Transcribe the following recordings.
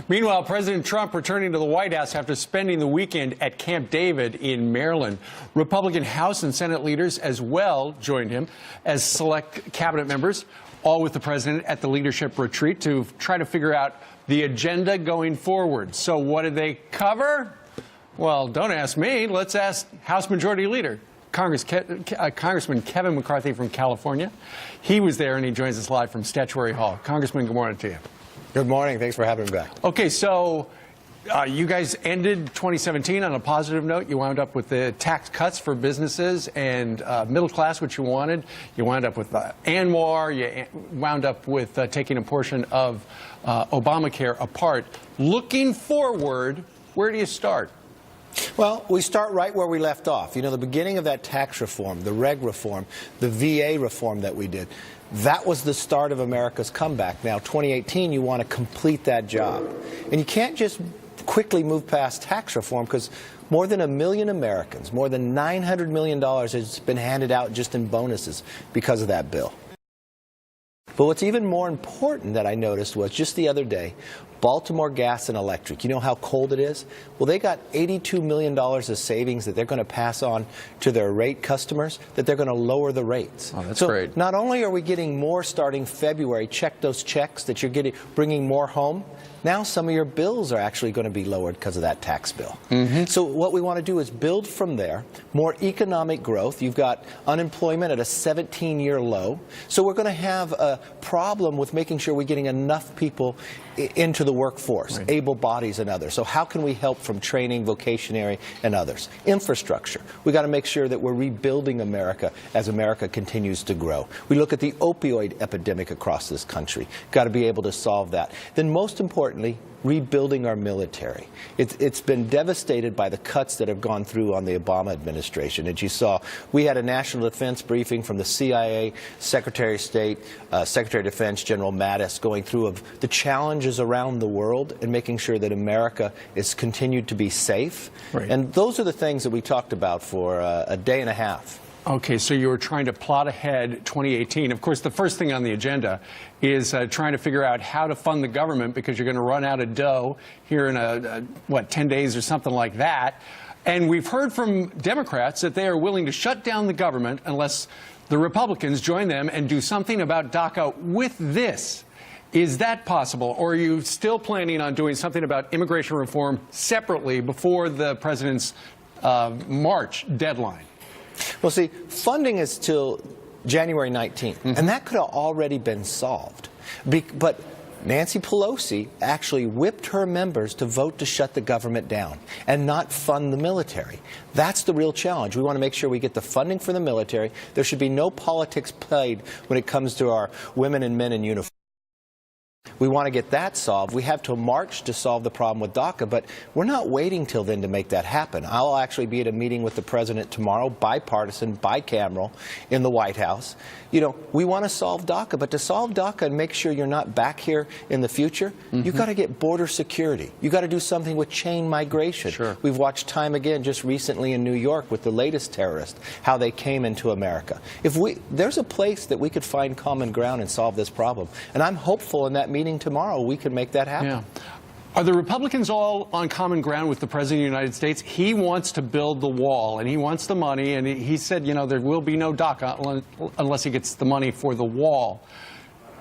Meanwhile, President Trump returning to the White House after spending the weekend at Camp David in Maryland. Republican House and Senate leaders as well joined him as select cabinet members, all with the president at the leadership retreat to try to figure out the agenda going forward. So what did they cover? Well, don't ask me. Let's ask House Majority Leader Congressman Kevin McCarthy from California. He was there, and he joins us live from Statuary Hall. Congressman, good morning to you. Good morning. Thanks for having me back. Okay, so you guys ended 2017 on a positive note. You wound up with the tax cuts for businesses and middle class, which you wanted. You wound up with ANWR. You wound up with taking a portion of Obamacare apart. Looking forward, where do you start? Well, we start right where we left off. You know, the beginning of that tax reform, the reg reform, the VA reform that we did, that was the start of America's comeback. Now, 2018, you want to complete that job. And you can't just quickly move past tax reform because more than 1 million Americans, more than $900 million has been handed out just in bonuses because of that bill. But what's even more important that I noticed was just the other day, Baltimore Gas and Electric. You know how cold it is? Well, they got $82 million of savings that they're going to pass on to their rate customers, that they're going to lower the rates. Oh, that's great. So not only are we getting more starting February, check those checks that you're bringing more home, now some of your bills are actually going to be lowered because of that tax bill. So what we want to do is build from there, more economic growth. You've got unemployment at a 17-year low. So we're going to have a problem with making sure we're getting enough people into the workforce, right, able bodies and others. So how can we help from training, vocationary, and others? Infrastructure. We got to make sure that we're rebuilding America as America continues to grow. We look at the opioid epidemic across this country. Got to be able to solve that. Then most importantly, rebuilding our military. It's been devastated by the cuts that have gone through on the Obama administration. As you saw, we had a national defense briefing from the CIA, Secretary of State, Secretary of Defense, General Mattis, going through of the challenges around the world and making sure that America is continued to be safe. Right. And those are the things that we talked about for a day and a half. Okay, so you were trying to plot ahead 2018. Of course, the first thing on the agenda is trying to figure out how to fund the government because you're going to run out of dough here in, 10 days or something like that. And we've heard from Democrats that they are willing to shut down the government unless the Republicans join them and do something about DACA with this. Is that possible, or are you still planning on doing something about immigration reform separately before the president's March deadline? Well, see, funding is till January 19th, and that could have already been solved. But Nancy Pelosi actually whipped her members to vote to shut the government down and not fund the military. That's the real challenge. We want to make sure we get the funding for the military. There should be no politics played when it comes to our women and men in uniform. We want to get that solved. We have till March to solve the problem with DACA, but we're not waiting till then to make that happen. I'll actually be at a meeting with the president tomorrow, bipartisan, bicameral, in the White House. You know, we want to solve DACA, but to solve DACA and make sure you're not back here in the future, you've got to get border security. You've got to do something with chain migration. Sure. We've watched time again just recently in New York with the latest terrorist, how they came into America. There's a place that we could find common ground and solve this problem, and I'm hopeful in that meeting tomorrow we can make that happen. Yeah. Are the Republicans all on common ground with the President of the United States? He wants to build the wall, and he wants the money, and he said, you know, there will be no DACA unless he gets the money for the wall.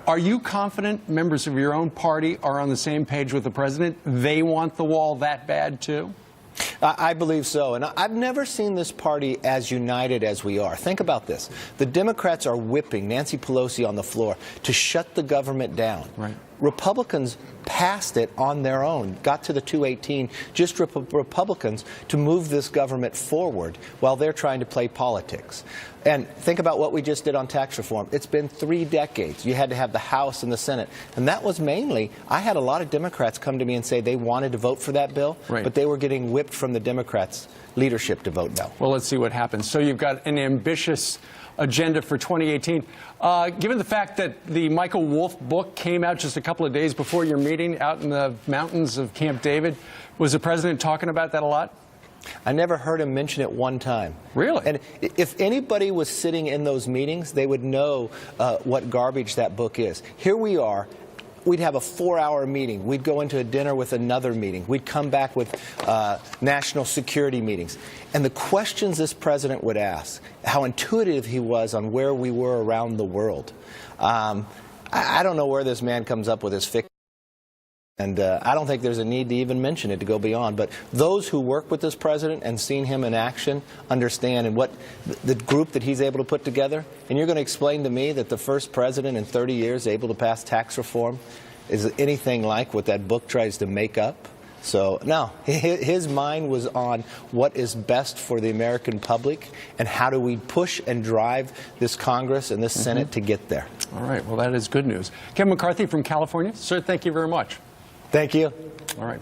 Are you confident members of your own party are on the same page with the President? They want the wall that bad, too? I believe so, and I've never seen this party as united as we are. Think about this. The Democrats are whipping Nancy Pelosi on the floor to shut the government down. Right. Republicans passed it on their own, got to the 218, just Republicans to move this government forward while they're trying to play politics. And think about what we just did on tax reform. It's been 3 decades. You had to have the House and the Senate. And that was mainly, I had a lot of Democrats come to me and say they wanted to vote for that bill, right, but they were getting whipped from the Democrats' leadership to vote no. Well, let's see what happens. So you've got an ambitious agenda for 2018. Given the fact that the Michael Wolff book came out just a couple of days before your meeting out in the mountains of Camp David, was the president talking about that a lot? I never heard him mention it one time. Really? And if anybody was sitting in those meetings, they would know what garbage that book is. Here we are, we'd have a 4-hour meeting. We'd go into a dinner with another meeting. We'd come back with national security meetings. And the questions this president would ask, how intuitive he was on where we were around the world. I don't know where this man comes up with his fiction. And I don't think there's a need to even mention it to go beyond. But those who work with this president and seen him in action understand and what the group that he's able to put together. And you're going to explain to me that the first president in 30 years able to pass tax reform is anything like what that book tries to make up? So, no, his mind was on what is best for the American public and how do we push and drive this Congress and this Senate to get there. All right. Well, that is good news. Kevin McCarthy from California. Sir, thank you very much. Thank you. All right.